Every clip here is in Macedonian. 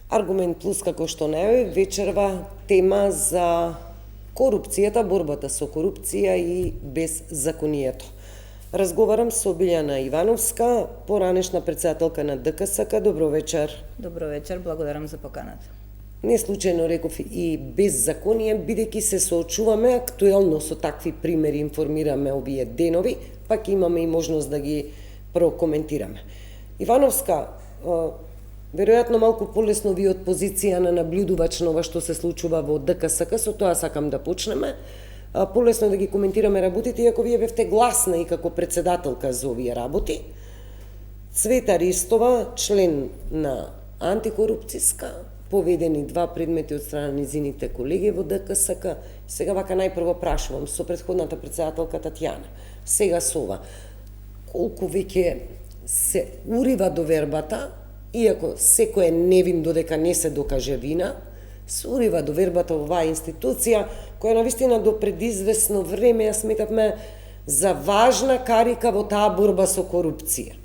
Аргумент плюс, како што најави, вечерва тема за корупцијата, борбата со корупција и беззаконието. Разговарам со Билјана Ивановска, поранешна председателка на ДКСК. Добро вечер. Добро вечер, благодарам за поканата. Не случајно реков и беззаконие, бидејќи се соочуваме актуелно со такви примери, информираме овие денови, пак имаме и можност да ги прокоментираме. Ивановска, веројатно малку полесно ви од позиција на наблюдувач на ова што се случува во ДКСК, со тоа сакам да почнеме. Полесно да ги коментираме работите, иако вие бевте гласна и како председателка за овие работи. Цвета Ристова, член на антикорупцијска, поведени 2 предмети од страна на низините колеги во ДКСК. Сега вака најпрво прашувам со претходната председателка Татјана. Сега со ова, колку веќе се урива довербата, иако секој е невин додека не се докаже вина, се урива довербата во оваа институција, која навистина до предизвесно време ја сметавме за важна карика во таа борба со корупција.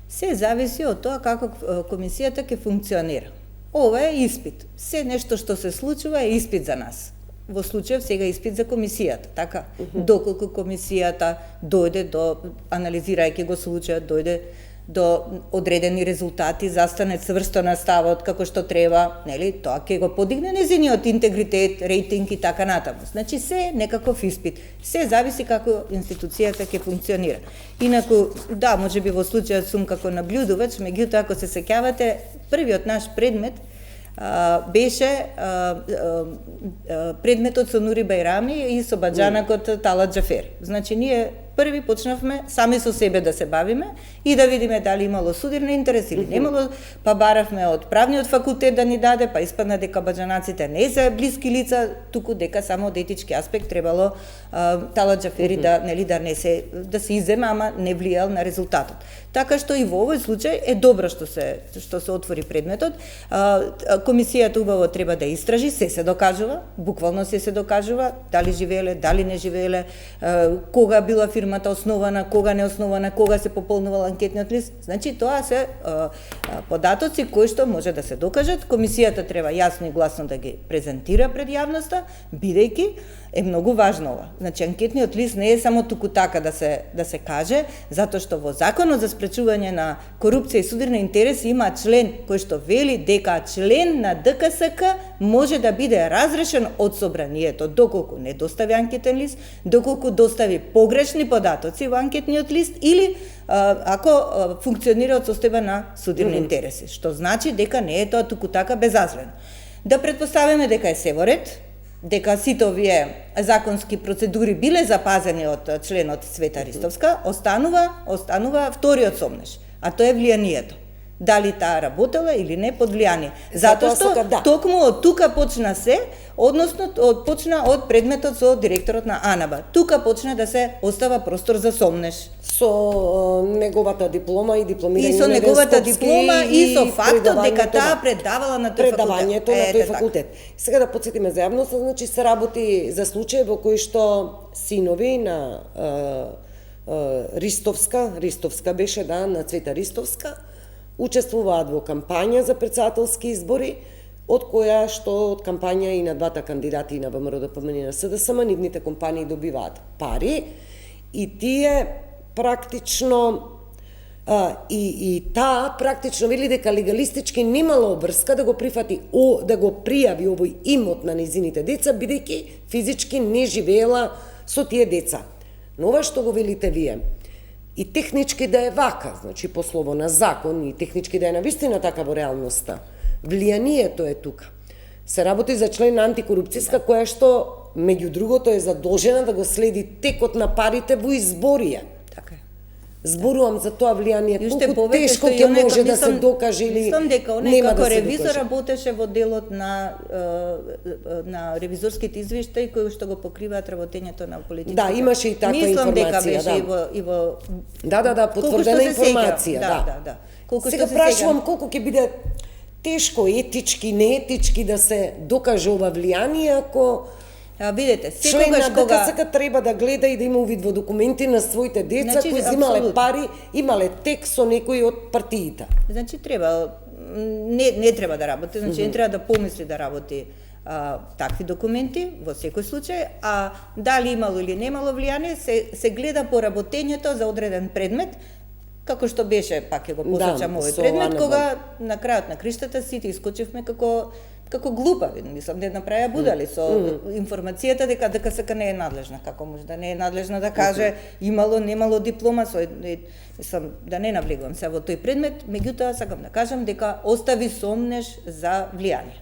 Се зависи од тоа како комисијата ќе функционира. Ова е испит. Се нешто што се случува е испит за нас. Во случајов сега испит за комисијата, така? Доколку комисијата дојде до, анализирајќи го случајот, дојде до одредени резултати, застане цврсто на ставот како што треба, нели, тоа ќе го подигне нејзиниот интегритет, рейтинг и така натаму. Значи се е некаков испит. Се зависи како институцијата ќе функционира. Инаку, да, можеби во случајот сум како наблюдувач, меѓутоа ако се сеќавате, првиот наш предмет беше предметот со Нури Бајрами и со баџанакот Талат Џафери. Значи ние први почнавме сами со себе да се бавиме и да видиме дали имало судир на интерес или немало, па баравме од правниот факултет да ни даде, па испадна дека баџанаците не се блиски лица, туку дека само од етички аспект требало Талат Џафери да нели да се иззема, ама не влијал на резултатот. Така што и во овој случај е добро што се отвори предметот. Комисијата убаво треба да истражи, се докажува, буквално се докажува, дали живееле, дали не живееле, кога била фирмата основана, кога не основана, кога се пополнувал анкетниот лист. Значи тоа се податоци кои што може да се докажат. Комисијата треба јасно и гласно да ги презентира пред јавноста, бидејќи е многу важно ова. Значи анкетниот лист не е само туку така да се каже, затоа што во Законот за спречување на корупција и судир на интереси има член кој што вели дека член на ДКСК може да биде разрешен од собранието доколку не достави анкетен лист, доколку достави погрешни податоци во анкетниот лист или ако функционира од состојба на судир на интереси, што значи дека не е тоа туку така безазлено. Да претпоставиме дека е се во ред, дека сите овие законски процедури биле запазени од членот Цвета Ристовска, останува вториот сомнеш, а тоа е влијанието. Дали таа работела или не под влијание. Затоа што токму од тука почна се, односно почна од предметот со директорот на АНАБА. Тука почна да се остава простор за сомнеш. Со неговата диплома и дипломирање и со неговата диплома и со фактот дека таа предавала на тој факултет. На тој факултет. Сега да потсетиме за јавноста, значи се работи за случај во кој што синови на Ристовска беше, да, на Цвета Ристовска, учествуваат во кампања за председателски избори, од која што од кампања и на двата кандидати и на ВМРО ДПМН и на СДСМ, нивните компании добиваат пари и тие практично и таа практично вели дека легалистички немало обврска да го прифати да го пријави овој имот на низините деца, бидејќи физички не живеела со тие деца. Но ова што го велите вие, и технички да е вака, значи по слово на закон, и технички да е навистина така во реалноста, влијанието е тука. Се работи за член на антикорупцијска која што, меѓу другото, е задолжена да го следи текот на парите во изборија. Така е. Зборувам за тоа влијание, колку тешко ќе може да се докаже или нема да се докаже. Мислам дека како ревизор работеше во делот на ревизорските извештаи кои што го покриваат работењето на политиката. Да, имаше и таква информација. Мислам дека беше и во Да, потврдена информација, да. Сега прашувам колку ќе биде тешко етички, неетички да се докаже ова влијание ако видете, секогаш кога ДКСК треба да гледа и да има увид во документи на своите деца кои земале пари, имале тек со некои од партиите. Значи треба не треба да работи, значи не треба да помисли да работи такви документи во секој случај, а дали имало или немало влијание се гледа по работењето за одреден предмет, како што беше, пак ќе го посочам овој предмет, кога на крајот на криштата сите искочивме како глупави, мислам, не направија будали со информацијата дека СК не е надлежна, како може да не е надлежна да каже имало, немало диплома, мислам, да не навлегувам се во тој предмет, меѓутоа сакам да кажам дека остави сомнеж за влијание.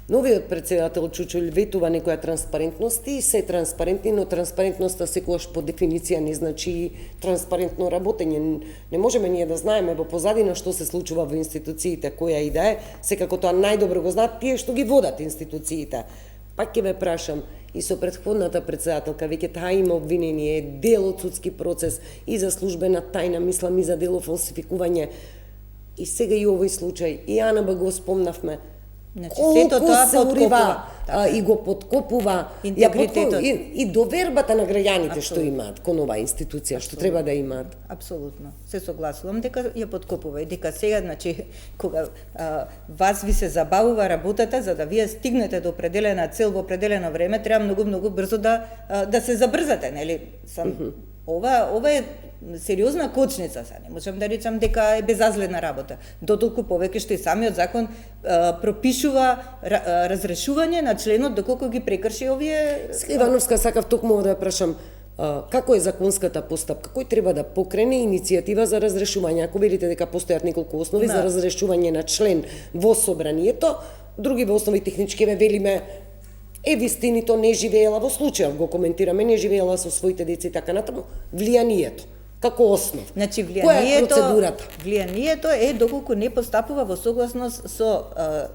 Новиот претседател Чучул ветува некоја транспарентност и се транспарентни, но транспарентноста секогаш по дефиниција не значи транспарентно работење. Не можеме ние да знаеме во позадина што се случува во институциите, која и да е, секако тоа најдобро го знаат тие што ги водат институциите. Пак ќе ве прашам, и со претходната претседателка, веќе таа има обвинение, дел од судски процес и за службена тајна, мислам и за дело фалсификување. И сега и овој случај, и АНБ го спомнавме, значи, сето тоа се урива и го подкопува интегритетот и довербата на граѓаните што имаат кон оваа институција, што треба да имаат. Апсолутно. Се согласувам дека ја подкопува и дека сега, значи, кога вас ви се забавува работата за да вие стигнете до определена цел во определено време, треба многу брзо да се забрзате, нели? Ова е сериозна кочница, не можам да речам дека е безазледна работа. Дотолку повеќе што и самиот закон пропишува разрешување на членот доколку ги прекрши овие... Ивановска, сакав токму да ја прашам, како е законската постапка? Кој треба да покрене иницијатива за разрешување? Ако велите дека постојат неколку основи за разрешување на член во собранието, други во основи технички ве велиме вистинито не живеела во случајот, го коментираме, не живеела со своите деца и така натаму, влијанието како основ. Значи влијанието е доколку не постапува во согласност со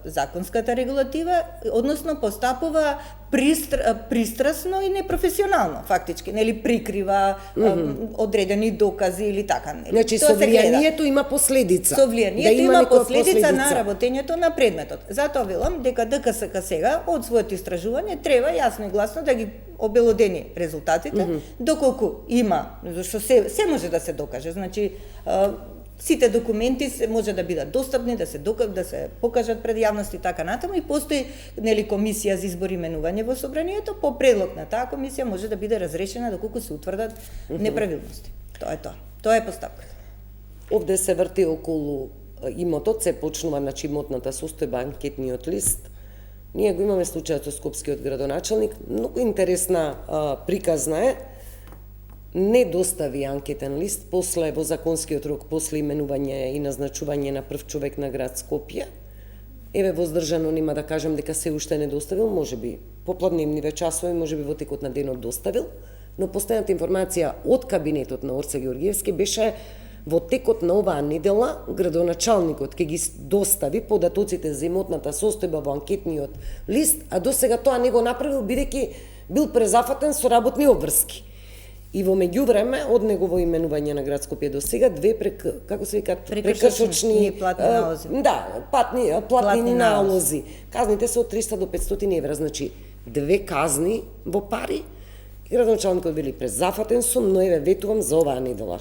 законската регулатива, односно постапува пристрасно и непрофесионално, фактички, нели прикрива одредени докази или така, нели. Значи со влијанието има последица. Со влијанието има последица на работењето на предметот. Затоа велам дека ДКСК сега од своето истражување треба јасно и гласно да ги обелодени резултатите, доколку има, зашто се може да се докаже, значи сите документи може да бидат достапни, да се покажат пред јавност и така натаму, и постои нели комисија за избор и именување во собранието, по предлог на таа комисија може да биде разрешена доколку се утврдат неправилности. Тоа е тоа. Тоа е постапката. Овде се врти околу имотот, се почнува, значи, имотната состојба, анкетниот лист. Ние го имаме случајот со скопскиот градоначалник, многу интересна приказна е, не достави анкетен лист после во законскиот рок, после именување и назначување на прв човек на град Скопје. Воздржано нема да кажам дека се уште не доставил, можеби попладневниве часови, можеби во текот на денот доставил, но последната информација од кабинетот на Орце Георгиевски беше во текот на оваа недела градоначалникот ќе ги достави податоците за имотната состојба во анкетниот лист, а до сега тоа не го направил бидејќи бил презафатен со работни обврски. И во меѓувреме од негово именување на град Скопје до сега две прекршочни платни налози. Платни налози. Казните се од 300 до 500 евра, значи две казни во пари. Градоначалникот били презафатен сум, но ветувам за оваа недела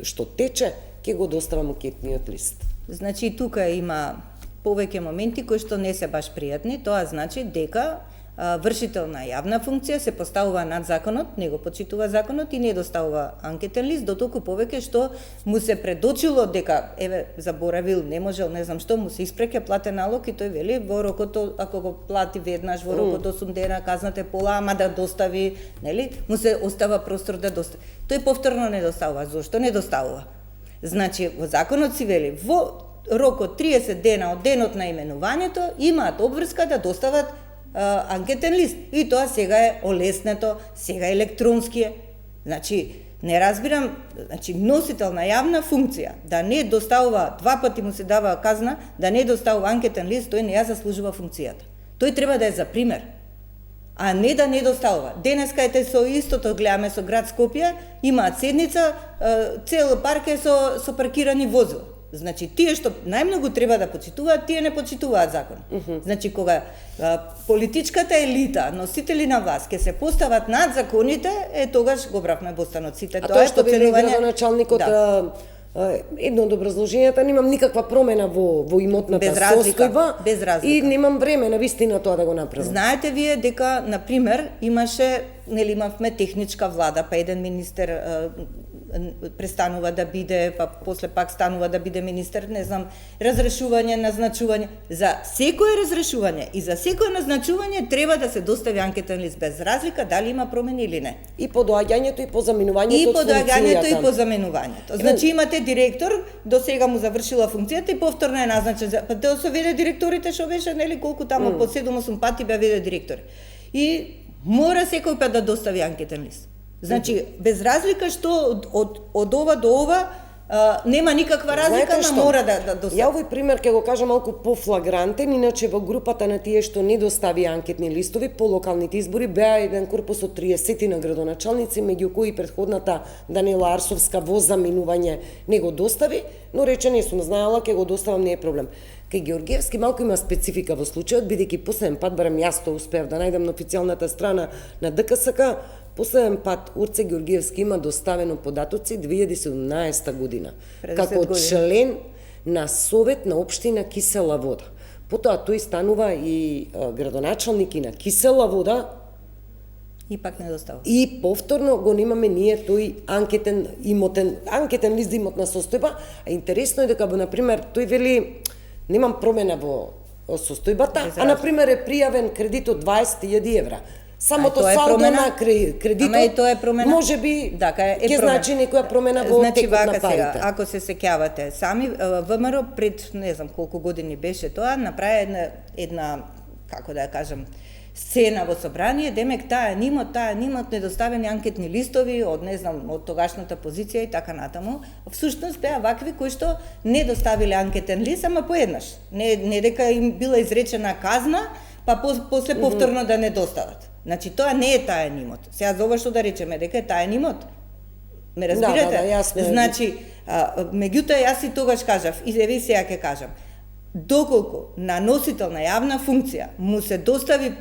што тече, ќе го доставам анкетниот лист. Значи тука има повеќе моменти кои што не се баш пријатни, тоа значи дека вршител на јавна функција се поставува над законот, не го почитува законот и не доставува анкетен лист, дотолку повеќе што му се предочило дека заборавил, не можел, не знам што, му се испреќа платен налог и тој вели во рокот, ако го плати веднаш во рокот 8 дена, казната е пола, ама да достави, нели, му се остава простор да достави. Тој повторно не доставува. Зошто не доставува? Значи во законот си вели во рокот 30 дена од денот на именувањето имаат обврска да достават анкетен лист. И тоа сега е олеснето, сега е електронски е. Значи, не разбирам, значи, носител на јавна функција да не доставува, два пати му се дава казна, да не доставува анкетен лист, тој не ја заслужува функцијата. Тој треба да е за пример, а не да не доставува. Денеска ете со истото гледаме со град Скопје, имаат седница, цел парк е со паркирани возила. Значи, тие што најмногу треба да почитуваат, тие не почитуваат закон. Значи, кога политичката елита, носители на власт, ќе се постават над законите, тогаш го бравме бостаноците. А тоа што вели градоначалникот, едно од образложенијата, немам никаква промена во имотната состојба и немам време на вистина тоа да го направам. Знаете вие дека, например, имавме техничка влада, па еден министер престанува да биде, па после пак станува да биде министер, не знам, разрешување, назначување. За секое разрешување и за секое назначување треба да се достави анкетен лист, без разлика дали има промени или не. И по доаѓањето и по заменувањето и од по доаѓањето и функцијата. по заменувањето. Значи имате директор, до сега му завршила функцијата и повторно е назначен. Па тоа се виде директорите што беше, нели, колку таму по 7-8 пати беа виде директори. И мора секој пат да достави анкетен лист. Значи, без разлика што од ова до ова нема никаква разлика, но мора да достави. Ја овој пример ќе го кажам малку пофлагрантен, иначе во групата на тие што не достави анкетни листови по локалните избори беа еден корпус од 30 на градоначалници, меѓу кои претходната Данила Арсовска во заменување не го достави, но рече не сум знаела, ќе го доставам, не е проблем. Кај Георгиевски малку има специфика во случајот, бидејќи последен пат, барем јас тоа успеав да најдам на официјалната страна на ДКСК, последен пат Урце Георгиевски има доставено податоци 2017 година, како член на Совет на општина Кисела Вода. Потоа тој станува и градоначалник и на Кисела Вода, и пак не достава. И повторно го немаме ние тој анкетен лист за имотна состојба, а интересно е дека, на пример, тој вели немам промена во состојбата, а на пример е пријавен кредит од 20.000 евра. Самото салдо на кредитот може би ќе значи некоја промена во текот на парите. Ако се сеќавате, сами ВМРО пред не знам колку години беше тоа, направи една како да ја кажам, сцена во собрание, демек таа нимот недоставени анкетни листови од не знам од тогашната позиција и така натаму. Всушност беа вакви кои што не доставиле анкетен лист, ама поеднаш. Не дека им била изречена казна, па после повторно да не достават. Значи тоа не е таен имот. Сега за ова што да речеме дека е таен имот. Ме разбирате? Значи, меѓутоа јас и тогаш кажав и еве сега ќе кажам. Доколку на носител на јавна функција му се достави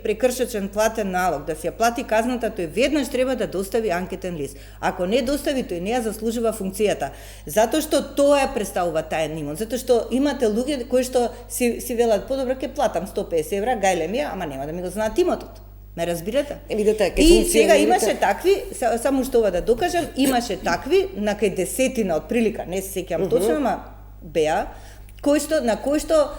прекршачен платен налог, да си ја плати казната, тој веднаш треба да достави анкетен лист. Ако не достави, тој не ја заслужува функцијата. Затоа што тоа ја представува таен имот. Затоа што имате луѓе кои што си велат подобро ќе платам 150 евра, гајле ми ја, ама нема да ми го знаат имотот. Ме разбирате? Видете, и сега имаше такви, само што ова да докажам, имаше такви на кај десетина од прилика, не се сеќам точно, ама беа на кои што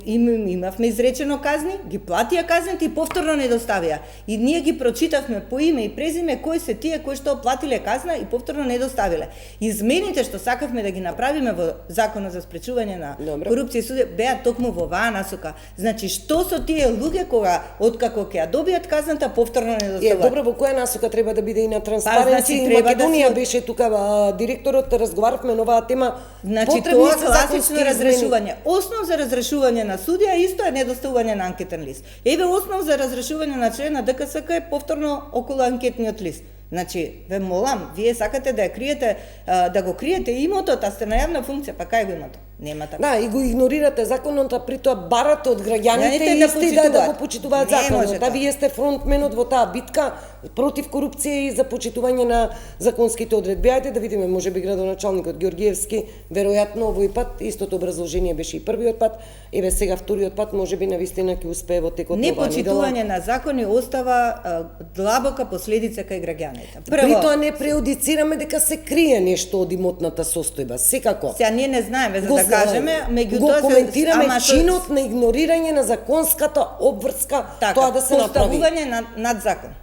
имавме изречено казни, ги платија казните и повторно не доставија. И ние ги прочитавме по име и презиме кои се тие кои што платиле казна и повторно не доставиле. Измените што сакавме да ги направиме во Законот за спречување на корупција и суди беа токму во оваа насока. Значи, што со тие луѓе кога откако ќе ја добијат казната повторно не доставуваат? Добро, во која насока треба да биде и на транспаренција? Македонија беше тука директорот, разговаравме на оваа тема. Значи, тоа класично разрешување. Основ за разрешување на судија исто е недоставување на анкетен лист. Еве основ за разрешување на член на ДКСК е повторно околу анкетниот лист. Значи, ве молам, вие сакате да ја криете, да го криете имотот, а сте на јавна функција, па кај го имате? Нема така. Да, и го игнорирате законот, а при тоа барате од граѓаните исти да го почитуваат законот. Да, вие сте фронтменот во таа битка против корупција и за почитување на законските одредби. Ајде да видиме, можеби градоначалникот Георгиевски веројатно овој пат истото образложение беше и првиот пат, еве сега вториот пат можеби навистина ќе успее во текот на оваа недела. Непочитување на закони остава длабока последица кај граѓаните. При тоа не преудицираме дека се крие нешто од имотната состојба, секако. Сега ние не знаеме за да кажеме, меѓутоа го коментираме чинот на игнорирање на законската обврска, тоа да се направи. Поставување над закон.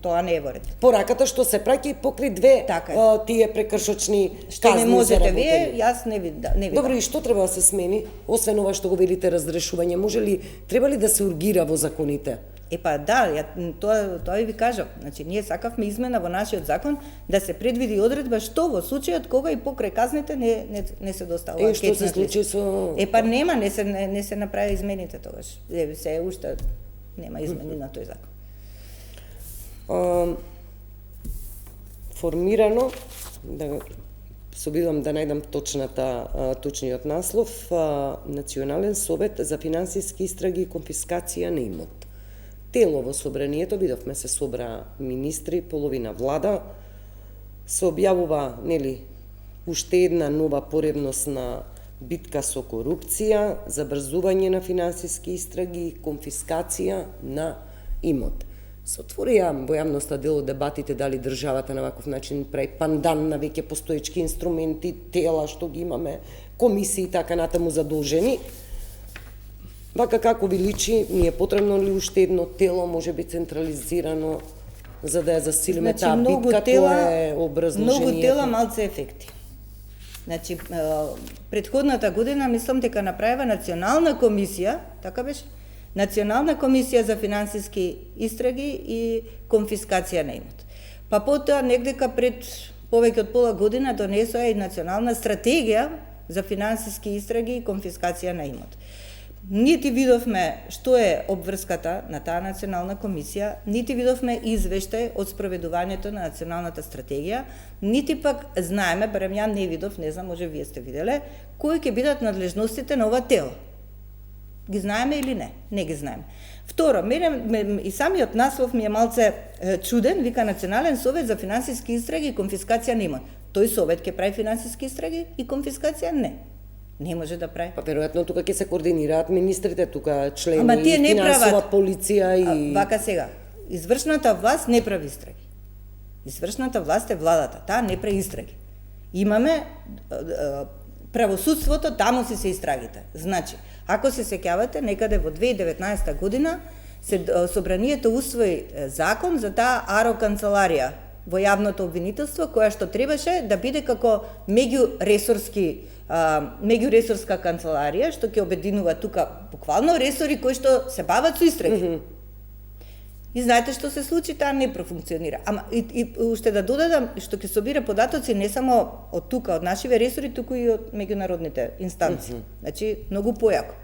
Тоа не е во ред. Пораката што се праќа и покри две тие прекршочни казни. Што не можете вие, јас не видам. Добро, и што треба да се смени? Освен ова што го велите разрешување, треба ли да се ургира во законите? Епа да, тоа ви кажав. Значи, ние сакавме измена во нашиот закон да се предвиди одредба што во случајот кога и покрај казните не се доставува. Што се случи со... Епа нема, не се направи измените тогаш. Се уште нема измени на тој закон. Формирано, да се обидам да најдам точниот наслов, Национален совет за финансиски истраги и конфискација на имот. Тело во собранието, видовме се собра министри, половина влада, се објавува, уште една нова поребносна битка со корупција, забрзување на финансиски истраги, конфискација на имот. Се отворија во јавноста дел од дебатите дали државата на ваков начин прави пандан на веќе постоечки инструменти, тела што ги имаме, комисии и така натаму задолжени. Вака како ви личи, ни е потребно ли уште едно тело, може би централизирано, за да ја засилиме таа битка, тоа е образложение. Многу тела, малце ефекти. Значи, предходната година, мислам дека направива национална комисија, така беше? Национална комисија за финансиски истраги и конфискација на имот. Па потоа, негдека пред повеќе од пола година, донесоа и национална стратегија за финансиски истраги и конфискација на имот. Нити видовме што е обврската на таа национална комисија, нити видовме извештај од спроведувањето на националната стратегија, нити пак знаеме, барем ја не видов, не знам, може вие сте виделе, кои ќе бидат надлежностите на ова тело. Ги знаеме или не? Не ги знаеме. Второ, мене и самиот наслов ми е малце чуден, вика Национален совет за финансиски истраги и конфискација на имот. Тој совет ќе прави финансиски истраги и конфискација? Не. Не може да прави. Па веројатно тука ќе се координираат министрите, тука члени, ама тие не финансова прават. полиција и... Вака сега, извршната власт не прави истраги. Извршната власт е владата, таа не прави истраги. Имаме правосудството, таму се истрагите. Значи, ако се сеќавате, некаде во 2019 година собранието усвои закон за таа АРО канцеларија во јавното обвинителство, која што требаше да биде како меѓуресорска канцеларија, што ќе обединува тука буквално ресори кои што се бават со истраги. И знаете што се случи, таа не профункционира. Ама и уште да додадам што ќе собира податоци не само од тука, од нашиве ресори, туку и од меѓународните инстанции. Значи, многу појако.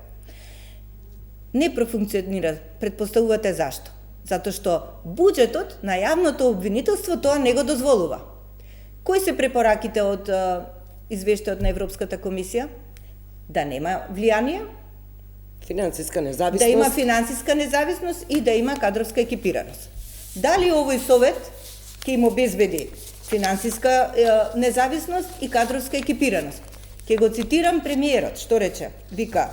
Не профункционира, претпоставувате зашто? Затоа што буџетот на јавното обвинителство тоа не го дозволува. Кои се препораките од извештајот на Европската комисија? Да нема влијание, финансиска независност, да има финансиска независност и да има кадровска екипираност. Дали овој совет ќе им обезбеди финансиска независност и кадровска екипираност? Ќе го цитирам премиерот, што рече, вика: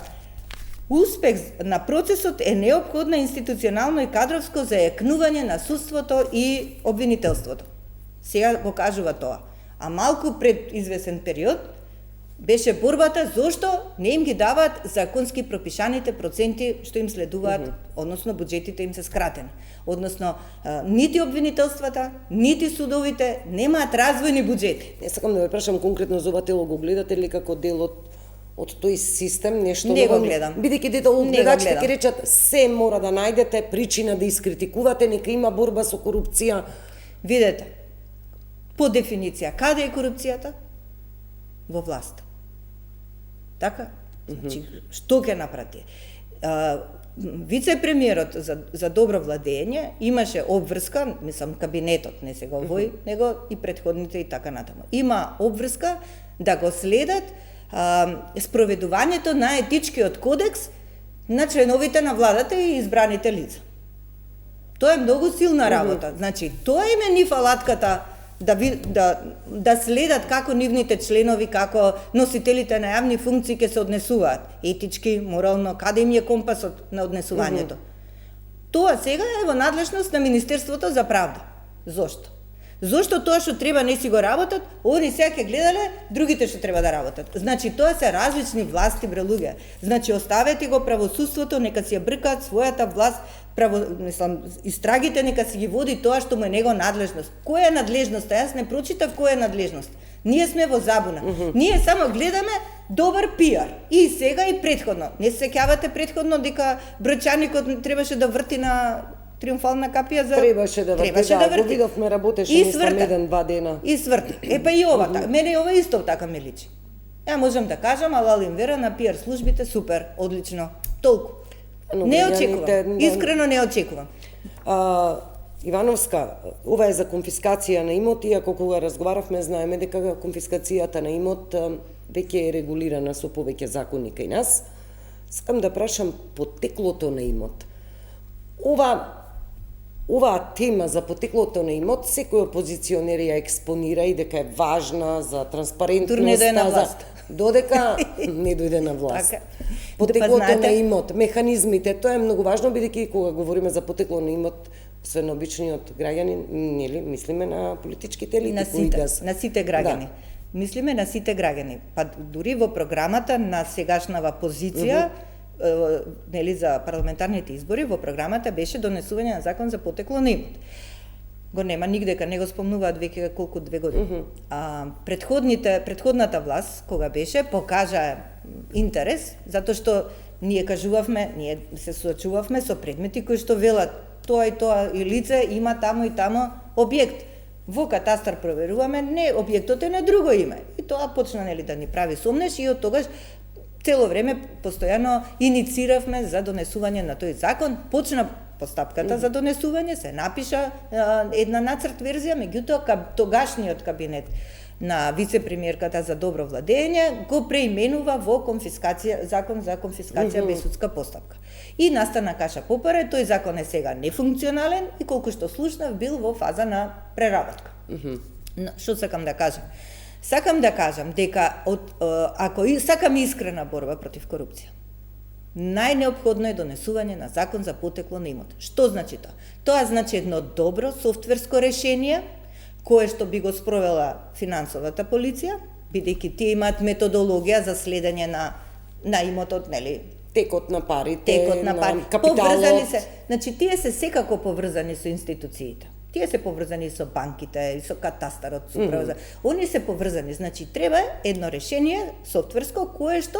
успех на процесот е неопходно институционално и кадровско зајакнување на судството и обвинителството. Сега го кажува тоа. А малку пред извесен период беше борбата зошто не им ги даваат законски пропишаните проценти што им следуваат, односно буџетите им се скратени. Односно, нити обвинителствата, нити судовите немаат развојни буџети. Не сакам да ве прашам конкретно за ова тело, го гледате ли како дел од тој систем, нешто не го гледам. Бидејќи детал гледачите ќе речат се мора да најдете причина да искритикувате, нека има борба со корупција. Видете, по дефиниција, каде е корупцијата? Во власт. Така? Значи, што ќе направи? Вице-премиерот за добро владење имаше обврска, мислам кабинетот, не сега овој, него и претходните и така натаму. Има обврска да го следат спроведувањето на етичкиот кодекс на членовите на владата и избраните лица. Тоа е многу силна работа. Значи, тоа им е нив алатката да следат како нивните членови, како носителите на јавни функции ќе се однесуваат етички, морално, каде им е компасот на однесувањето. Тоа сега е во надлежност на Министерството за правда. Зошто? Зошто тоа што треба не си го работат, они сега ќе гледале другите што треба да работат. Значи тоа се различни власти, бре луѓе. Значи оставете го правосудството, нека си ја бркаат својата власт, истрагите нека си ги води тоа што му е него надлежност. Која е надлежноста? Јас не прочитав која е надлежност. Ние сме во забуна. Ние само гледаме добар пиар. И сега и претходно. Не се сеќавате претходно дека Брчаникот требаше да врти на триумфална капија за... Требаше да врти. Го видовме, работеше мислам 1-2 дена. И сврти. Епа и ова, мене ова исто така ме личи. Ја можам да кажам, алалим вера на пиар службите, супер, одлично. Толку. Не очекувам. Искрено не очекувам. Ивановска, ова е за конфискација на имот, иако кога разговаравме, знаеме дека конфискацијата на имот веќе е регулирана со повеќе закони кај нас. Сакам да прашам потеклото на имот. Ова оваа тема за потеклото на имот секој опозиционер ја експонира и дека е важна за транспарентност, не дојде на власт. Додека не дојде на власт. Така. Потеклото на имот, механизмите, тоа е многу важно, бидејќи кога говориме за потекло на имот, освен обичниот граѓанин, нели мислиме на политичките елити, на сите граѓани. Да. Мислиме на сите граѓани. Па дури во програмата на сегашнава позиција, нели за парламентарните избори, во програмата беше донесување на закон за потекло на имот. Го нема нигдека, не го спомнуваат веќе колку 2 години. Предходната власт, кога беше, покажа интерес, затоа што ние кажувавме, ние се соочувавме со предмети кои што велат тоа и тоа и лице има тамо и тамо објект. Во катастар проверуваме, не, објектот е на друго име. И тоа почна нели да ни прави сомнеш и од тогаш цело време постојано иницииравме за донесување на тој закон. Почна постапката за донесување, се напиша една нацрт верзија, меѓутоа тогашниот кабинет на вице-премиерката за добро владење го преименува во закон за конфискација без судска постапка. И настана каша попаре, тој закон е сега нефункционален и колку што слушнав бил во фаза на преработка. Што сакам да кажам? Сакам да кажам дека ако сакаме искрена борба против корупција, најнеопходно е донесување на закон за потекло на имот. Што значи тоа? Тоа значи едно добро софтверско решение кое што би го спровела финансовата полиција, бидејќи тие имаат методологија за следење на имотот, нели? Текот на парите, на капиталот. Поврзани се. Значи, тие се секако поврзани со институциите. Тие се поврзани со банките, со катастарот, со Они се поврзани. Значи, треба едно решение софтверско кое што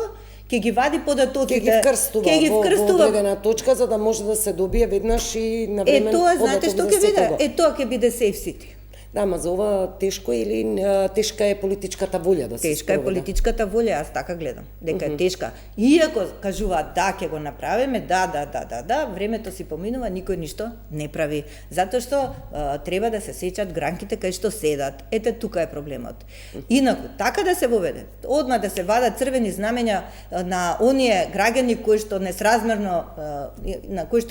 ќе ги вади податоците, ќе ги вкрстува во одредена точка за да може да се добие веднаш и на време. Тоа знаете што ќе биде? Тоа ќе биде Safe City. Да, ма за ова тешко или тешка е политичката волја да се Тешка е политичката волја, јас така гледам, дека е тешка. Иако кажуваат да ќе го направиме, да, времето си поминува, никој ништо не прави, затоа што треба да се сеќат гранките кај што седат. Ете тука е проблемот. Инаку така да се воведе, одма да се вадат црвени знамења на оние граѓани кои што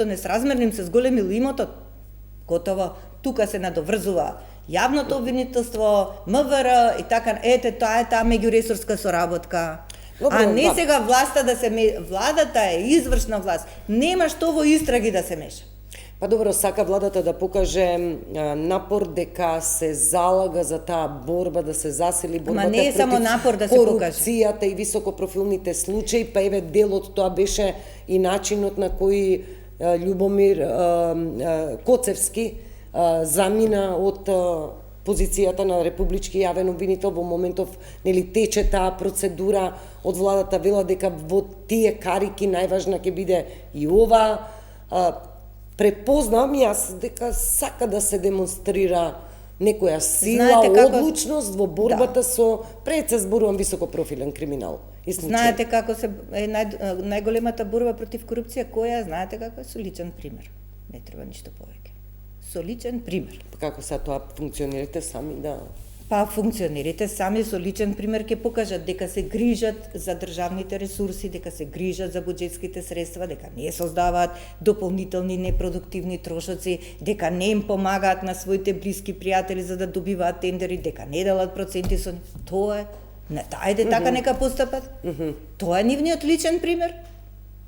несразмерно им се зголемил имотот, готово, тука се надоврзува јавното обвинителство, МВР и така, тоа е таа меѓуресорска соработка. А не сега власта владата е извршна власт, нема што во истраги да се меша. Па добро, сака владата да покаже напор дека се залага за таа борба, да се засили борбата не е само напор да се покаже. Корупцијата и високопрофилните случаи, па еве дел од тоа беше и начинот на кој Љубомир Коцевски замина од позицијата на републички јавен обвинител во моментов, нели тече таа процедура од владата, вела дека во тие карики најважна ќе биде и ова. Препознавам јас дека сака да се демонстрира некоја сила, одлучност во борбата со, пред се зборувам, високопрофилен криминал и случај. Знаете како е најголемата борба против корупција, која знаете како е? Со личен пример. Не треба ништо повеќе. Со личен пример. Како се тоа функционирате сами, да? Па функционерите сами со личен пример ќе покажат дека се грижат за државните ресурси, дека се грижат за буџетските средства, дека не создаваат дополнителни непродуктивни трошоци, дека не им помагаат на своите блиски пријатели за да добиваат тендери, дека не делат проценти со тоа е. Ајде така нека постапат. Тоа е нивниот личен пример.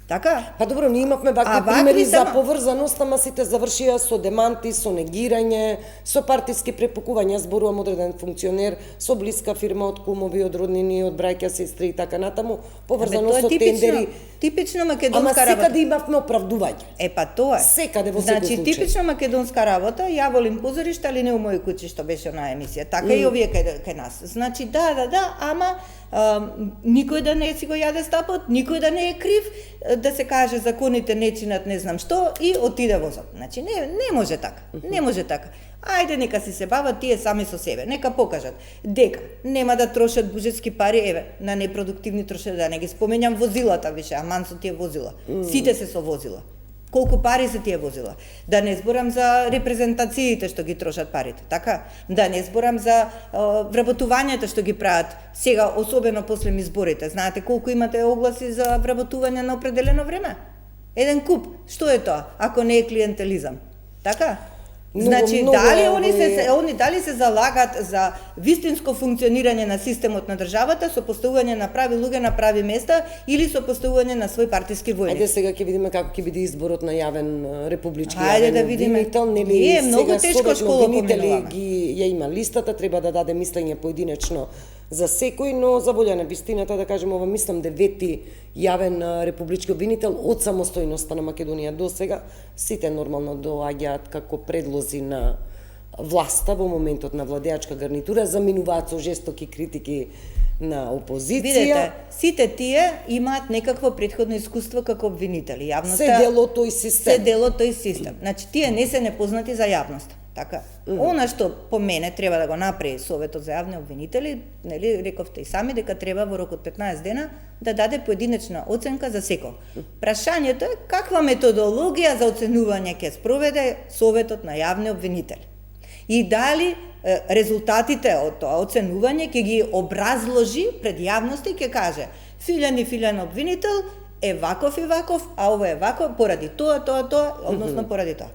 Така? Па добро, ние имавме вакви примери за поврзаност, ама сите завршија со деманти, со негирање, со партиски препукувања. Зборувам одреден функционер со блиска фирма од кумови, од роднини, од браќа, сестри и така натаму, поврзано со тендери. Типично македонска работа. Ама секаде имавме оправдување. Па тоа е. Секаде во секој случај. Значи типично македонска работа, ја волим позориште, али не у мој куќи што беше онаа емисија. Така и овие кај нас. Значи да, ама никој да не си го јаде стапот, никој да не е крив, да се каже законите не чинат не знам што и отиде возот. Значи не може така. Не може така. Ајде нека си се бават тие сами со себе, нека покажат дека нема да трошат буџетски пари, еве, на непродуктивни трошења, да не ги споменам возилата више, аман со тие возила. Сите се со возила. Колку пари се тие возила? Да не зборам за репрезентациите што ги трошат парите, така? Да не зборам за вработувањето што ги прават сега, особено после изборите. Знаете колку имате огласи за вработување на определено време? Еден куп. Што е тоа, ако не е клиентелизам? Така? Значи, дали се залагат за вистинско функционирање на системот на државата со поставување на прави луѓе на прави места или со поставување на свој партиски војник? Ајде сега ќе видиме како ќе биде изборот на јавен републички Ајде да видиме. Нели многу тешко школа поминуваме. Ја има листата, треба да даде мислење поединечно за секој, но за волја на вистината да кажем ова мислам 9-ти јавен републички обвинител од самостојноста на Македонија до сега, сите нормално доаѓаат како предлози на власта во моментот на владеачка гарнитура, заминуваат со жестоки критики на опозиција. Видете, сите тие имаат некакво претходно искуство како обвинители. Јавноста се дело тој систем. Значи тие не се непознати за јавноста. Така, она што по мене треба да го направи Советот за јавни обвинители, нели рековте и сами дека треба во рок од 15 дена да даде поединечна оценка за секој. Прашањето е каква методологија за оценување ќе спроведе Советот на јавни обвинители. И дали резултатите од тоа оценување ќе ги образложи пред јавноста и ќе каже Филјан обвинител е ваков и ваков, а ова е ваков поради тоа, односно поради тоа.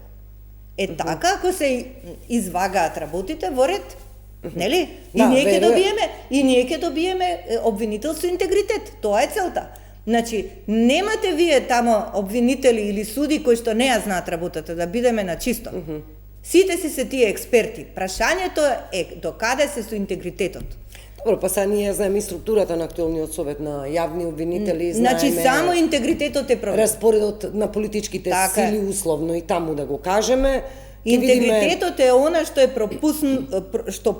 Така, ако се извагаат работите во ред, нели? И ние ќе добиеме обвинител со интегритет. Тоа е целта. Значи, немате вие тамо обвинители или суди кои што не ја знаат работата, да бидеме на чисто. Сите си се тие експерти. Прашањето е до каде се со интегритетот. Добро, па сега ние знаеме и структурата на актуелниот совет на јавни обвинители, знаеме. Значи само интегритетот е проблем. Распоредот на политичките сили условно и таму да го кажеме. Интегритетот е она што што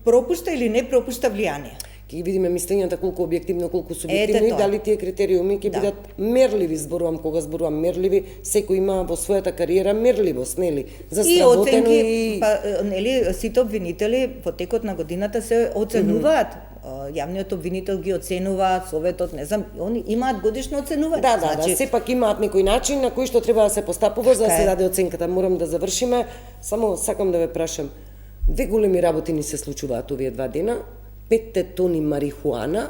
пропушта или не пропушта влијание. Ќе ги видиме мислењата колку објективно, колку субјективно и дали тие критериуми ќе бидат мерливи, зборувам кога зборувам мерливи, секој има во својата кариера мерливост, нели? За сработено и нели сите обвинители во текот на годината се оценуваат. Јавниот обвинител ги оценува, Советот, не знам, они имаат годишно оценување. Да, сепак имаат некој начин на кој што треба да се постапува за да се даде оценката. Морам да завршиме, само сакам да ве прашам. Две големи работи ни се случуваат овие 2 дена. 5 тони марихуана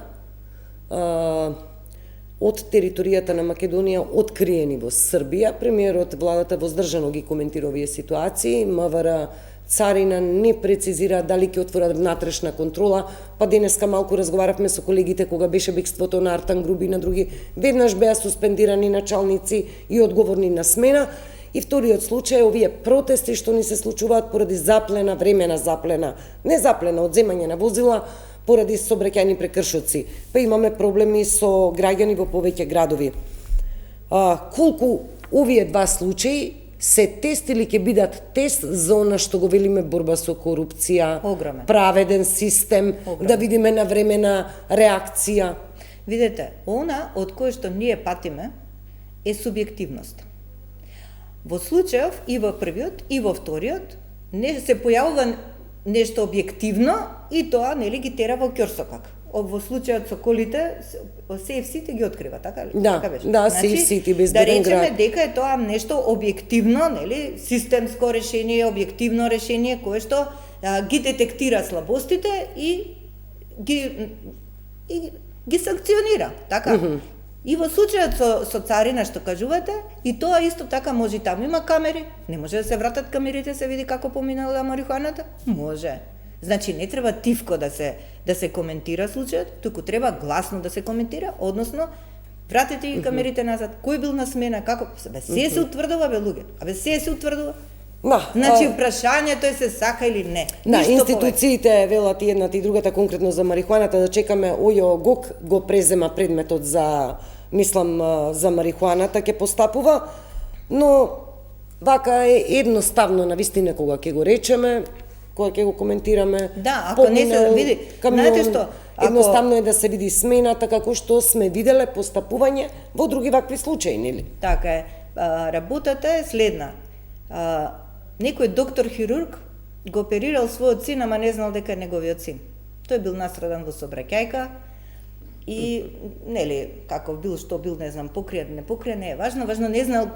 од територијата на Македонија откриени во Србија. Премиерот владата воздржано ги коментира овие ситуации. МВР, Царина не прецизира дали ќе отворат внатрешна контрола, па денеска малку разговаравме со колегите кога беше бегството на Артан Груби и на други. Веднаш беа суспендирани началници и одговорни на смена. И вториот случај е овие протести што ни се случуваат поради времена заплена, не заплена, одземање на возила, поради сообраќајни прекршоци. Па имаме проблеми со граѓани во повеќе градови. Колку овие 2 случаи се тест или ќе бидат тест за она што го велиме борба со корупција, праведен систем, да видиме навремена реакција? Видете, она од кое што ние патиме е субјективност. Во случајов и во првиот и во вториот не се појавува нешто објективно и тоа нели ги тера во ќорсокак. Во случајот со колите СФС-те ги открива, така ли? Да, СФС-те безбеден град. Да речеме дека е тоа нешто објективно, нели, системско решение, објективно решение кое што ги детектира слабостите и ги санкционира, така? И во случајот со Царина што кажувате, и тоа исто така може, таму има камери, не може да се вратат камерите, се види како поминала марихуаната? Може. Значи не треба тивко да се коментира случајот, туку треба гласно да се коментира, односно вратете ги камерите назад, кој бил на смена, како, се утврдува бе луѓе, се утврдува. Значи прашањето е се сака или не. Институциите велат и едната и другата, конкретно за марихуаната, да чекаме ОЈО го презема предметот за, мислам, за марихуаната ќе постапува, но вака е едноставно на вистина кога ќе го речеме, кога ќе го коментираме. Да, ако не се види, знаете што, едноставно е да се види смената како што сме виделе постапување во други вакви случаи, нели? Така е. Работата е следна. Некој доктор-хирург го оперирал својот син, ама не знал дека е неговиот син. Тој бил настрадан во сообраќајка и, нели, каков бил, што бил, не знам, покриен, не е важно, не знал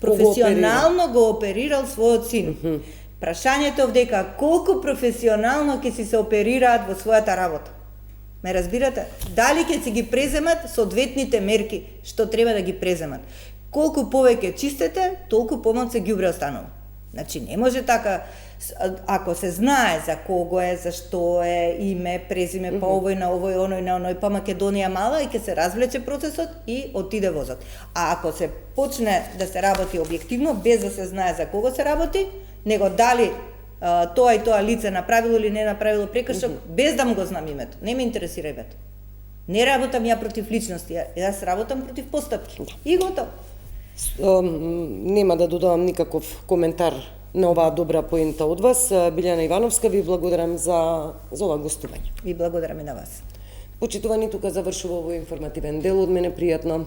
професионално го оперирал својот син. Прашањето е дека колку професионално ќе си се оперираат во својата работа. Ме разбирате? Дали ќе си ги преземат соодветните мерки што треба да ги преземат. Колку повеќе чистете, толку помалку ѓубре останува. Значи не може така, ако се знае за кого е, за што е, име, презиме, па овој на овој, оној на оној, па Македонија мала и ќе се развлече процесот и отиде возот. А ако се почне да се работи објективно, без да се знае за кого се работи, него дали тоа и тоа лице направило или не направило прекршок, без да му го знам името. Не ме интересира името. Не работам ја против личности, јас работам против постапки. И готово. Нема да додавам никаков коментар на оваа добра поента од вас. Билјана Ивановска, ви благодарам за ова гостување. И благодарам и на вас. Почитувани, тука завршува овој информативен дел. Од мене пријатно.